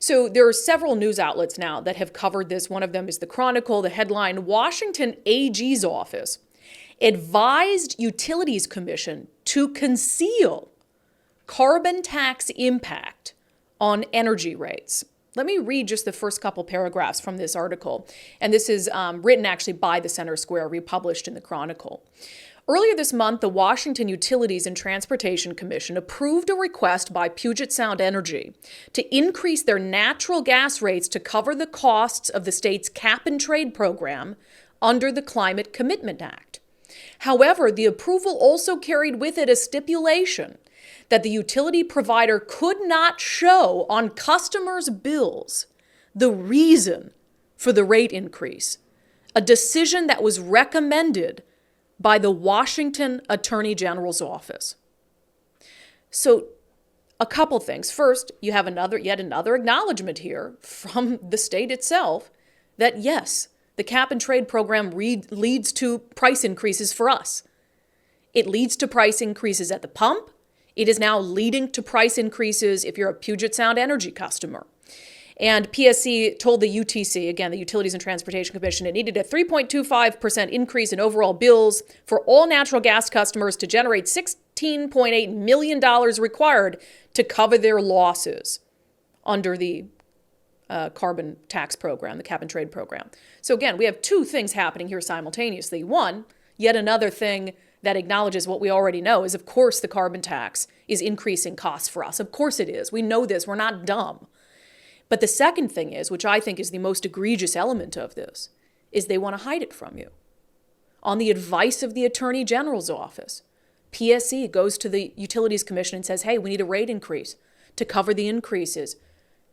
So there are several news outlets now that have covered this. One of them is the Chronicle. The headline, Washington AG's office advised Utilities Commission to conceal carbon tax impact on energy rates. Let me read just the first couple paragraphs from this article. And this is written actually by the Center Square, republished in the Chronicle. Earlier this month, the Washington Utilities and Transportation Commission approved a request by Puget Sound Energy to increase their natural gas rates to cover the costs of the state's cap-and-trade program under the Climate Commitment Act. However, the approval also carried with it a stipulation that the utility provider could not show on customers' bills the reason for the rate increase, a decision that was recommended by the Washington Attorney General's office. So, a couple things. First, you have yet another acknowledgement here from the state itself that yes, the cap and trade program leads to price increases for us. It leads to price increases at the pump. It is now leading to price increases if you're a Puget Sound Energy customer. And PSC told the UTC, again, the Utilities and Transportation Commission, it needed a 3.25% increase in overall bills for all natural gas customers to generate $16.8 million required to cover their losses under the carbon tax program, the cap and trade program. So again, we have two things happening here simultaneously. One, yet another thing that acknowledges what we already know is, of course, the carbon tax is increasing costs for us. Of course it is. We know this. We're not dumb. But the second thing is, which I think is the most egregious element of this, is they want to hide it from you. On the advice of the Attorney General's office, PSC goes to the Utilities Commission and says, hey, we need a rate increase to cover the increases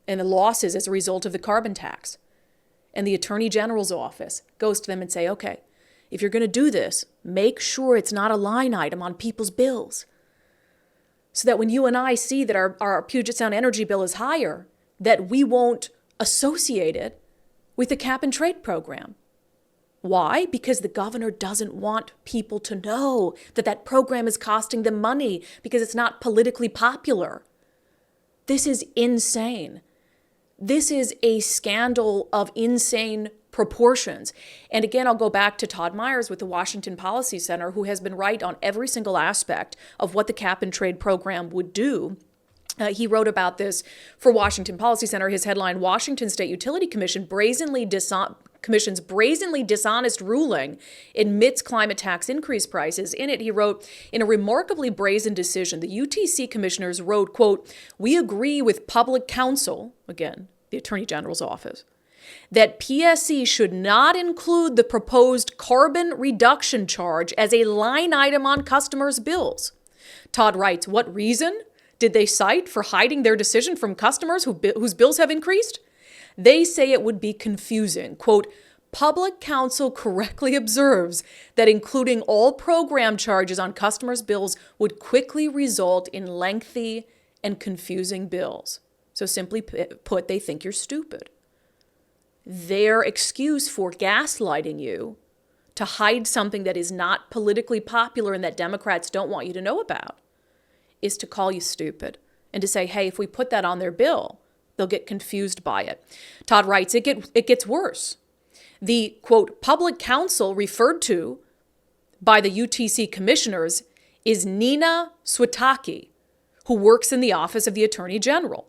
and the losses as a result of the carbon tax. And the Attorney General's office goes to them and say, okay, if you're going to do this, make sure it's not a line item on people's bills. So that when you and I see that our Puget Sound Energy bill is higher, that we won't associate it with the cap and trade program. Why? Because the governor doesn't want people to know that that program is costing them money because it's not politically popular. This is insane. This is a scandal of insane proportions. And again, I'll go back to Todd Myers with the Washington Policy Center, who has been right on every single aspect of what the cap and trade program would do. He wrote about this for Washington Policy Center. His headline, Washington State Utility Commission's brazenly dishonest ruling admits climate tax increase prices. In it, he wrote, in a remarkably brazen decision, the UTC commissioners wrote, quote, we agree with public counsel, again, the Attorney General's office, that PSC should not include the proposed carbon reduction charge as a line item on customers' bills. Todd writes, what reason did they cite for hiding their decision from customers whose bills have increased? They say it would be confusing. Quote, public counsel correctly observes that including all program charges on customers' bills would quickly result in lengthy and confusing bills. So simply put, they think you're stupid. Their excuse for gaslighting you to hide something that is not politically popular and that Democrats don't want you to know about is to call you stupid and to say, hey, if we put that on their bill, they'll get confused by it. Todd writes, it gets worse. The, quote, public counsel referred to by the UTC commissioners is Nina Switaki, who works in the office of the Attorney General.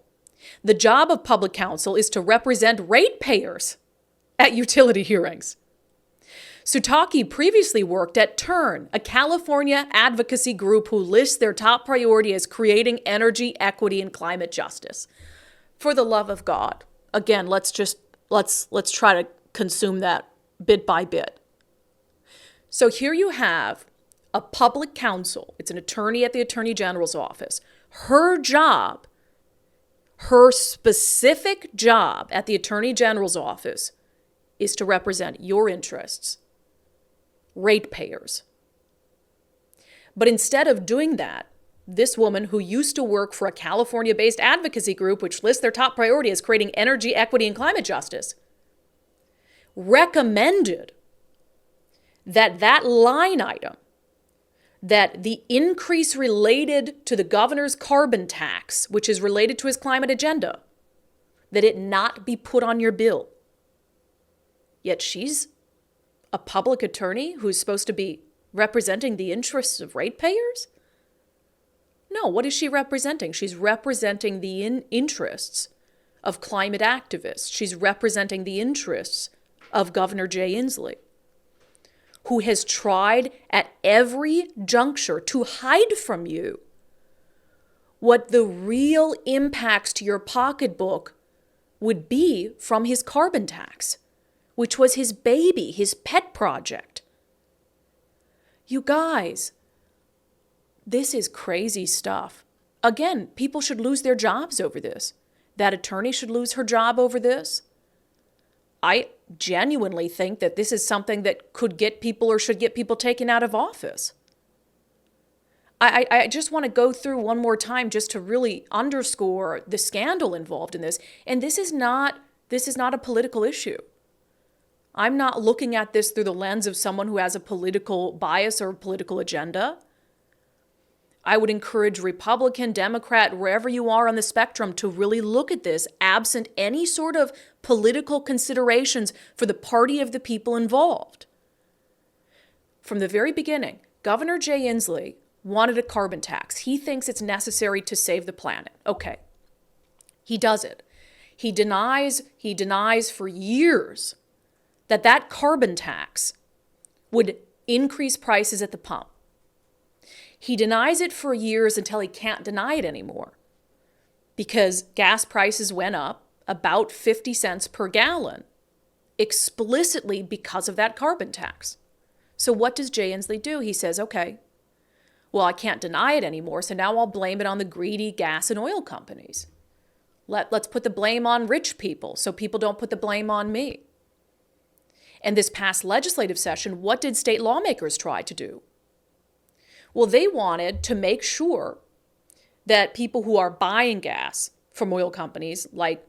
The job of public counsel is to represent ratepayers at utility hearings. Switaki previously worked at TURN, a California advocacy group who lists their top priority as creating energy equity and climate justice. For the love of God, again, let's try to consume that bit by bit. So here you have a public counsel. It's an attorney at the Attorney General's office. Her job, her specific job at the Attorney General's office is to represent your interests, ratepayers. But instead of doing that, this woman who used to work for a California-based advocacy group, which lists their top priority as creating energy equity and climate justice, recommended that line item, that the increase related to the governor's carbon tax, which is related to his climate agenda, that it not be put on your bill. Yet she's a public attorney who's supposed to be representing the interests of ratepayers? No, what is she representing? She's representing the interests of climate activists. She's representing the interests of Governor Jay Inslee, who has tried at every juncture to hide from you what the real impacts to your pocketbook would be from his carbon tax, which was his baby, his pet project. You guys, this is crazy stuff. Again, people should lose their jobs over this. That attorney should lose her job over this. I genuinely think that this is something that could get people or should get people taken out of office. I just want to go through one more time just to really underscore the scandal involved in this. And this is not a political issue. I'm not looking at this through the lens of someone who has a political bias or a political agenda. I would encourage Republican, Democrat, wherever you are on the spectrum to really look at this absent any sort of political considerations for the party of the people involved. From the very beginning, Governor Jay Inslee wanted a carbon tax. He thinks it's necessary to save the planet. Okay. He does it. He denies for years that carbon tax would increase prices at the pump. He denies it for years until he can't deny it anymore because gas prices went up about 50 cents per gallon explicitly because of that carbon tax. So what does Jay Inslee do? He says, okay, well, I can't deny it anymore, so now I'll blame it on the greedy gas and oil companies. Let's put the blame on rich people so people don't put the blame on me. And this past legislative session, what did state lawmakers try to do? Well, they wanted to make sure that people who are buying gas from oil companies, like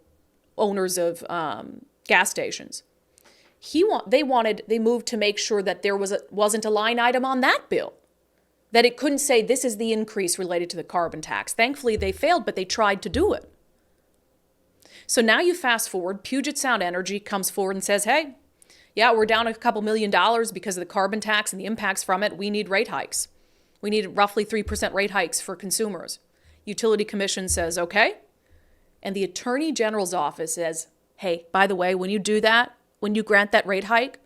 owners of gas stations, they moved to make sure that there wasn't a line item on that bill, that it couldn't say this is the increase related to the carbon tax. Thankfully, they failed, but they tried to do it. So now you fast forward, Puget Sound Energy comes forward and says, hey, yeah, we're down a couple $1 million because of the carbon tax and the impacts from it. We need rate hikes. We need roughly 3% rate hikes for consumers. Utility Commission says, okay. And the Attorney General's office says, hey, by the way, when you do that, when you grant that rate hike,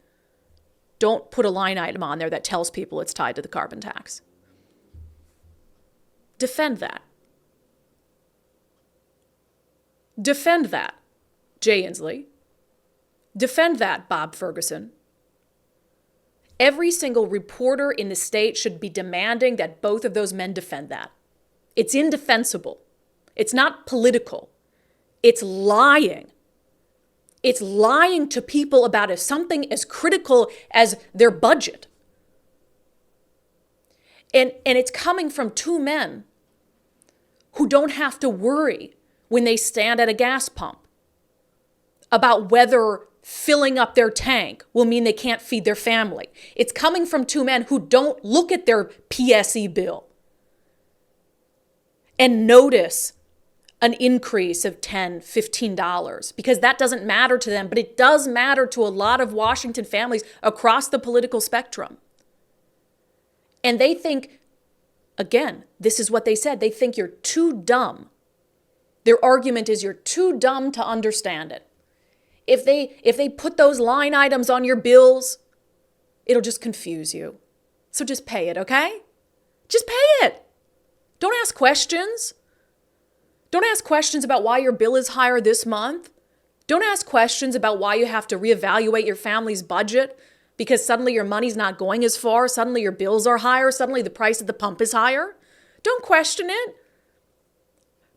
don't put a line item on there that tells people it's tied to the carbon tax. Defend that. Defend that, Jay Inslee. Defend that, Bob Ferguson. Every single reporter in the state should be demanding that both of those men defend that. It's indefensible. It's not political. It's lying. It's lying to people about something as critical as their budget. And it's coming from two men who don't have to worry when they stand at a gas pump about whether filling up their tank will mean they can't feed their family. It's coming from two men who don't look at their PSE bill and notice an increase of $10, $15 because that doesn't matter to them, but it does matter to a lot of Washington families across the political spectrum. And they think, again, this is what they said, they think you're too dumb. Their argument is you're too dumb to understand it. If they put those line items on your bills, it'll just confuse you. So just pay it, okay? Just pay it. Don't ask questions. Don't ask questions about why your bill is higher this month. Don't ask questions about why you have to reevaluate your family's budget because suddenly your money's not going as far, suddenly your bills are higher, suddenly the price at the pump is higher. Don't question it.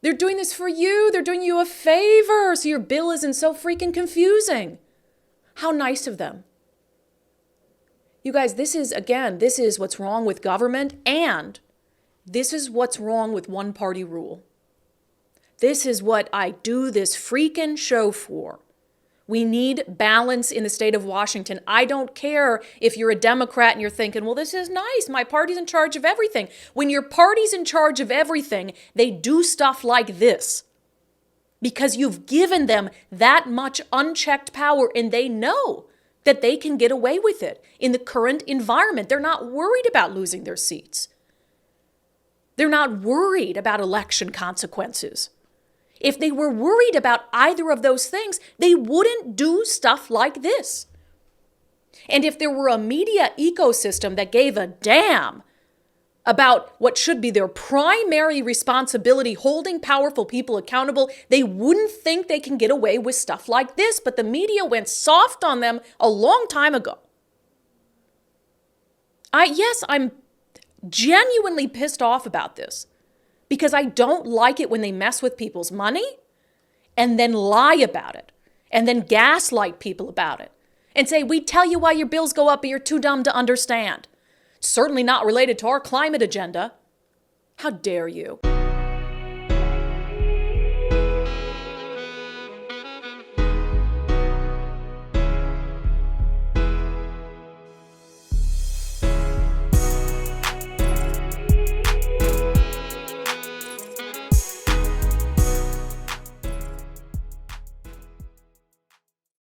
They're doing this for you. They're doing you a favor so your bill isn't so freaking confusing. How nice of them. You guys, this is what's wrong with government, and this is what's wrong with one-party rule. This is what I do this freaking show for. We need balance in the state of Washington. I don't care if you're a Democrat and you're thinking, well, this is nice. My party's in charge of everything. When your party's in charge of everything, they do stuff like this. because you've given them that much unchecked power, and they know that they can get away with it in the current environment. They're not worried about losing their seats. They're not worried about election consequences. If they were worried about either of those things, they wouldn't do stuff like this. And if there were a media ecosystem that gave a damn about what should be their primary responsibility, holding powerful people accountable, they wouldn't think they can get away with stuff like this. But the media went soft on them a long time ago. I'm genuinely pissed off about this because I don't like it when they mess with people's money and then lie about it and then gaslight people about it and say, we tell you why your bills go up, but you're too dumb to understand. Certainly not related to our climate agenda. How dare you?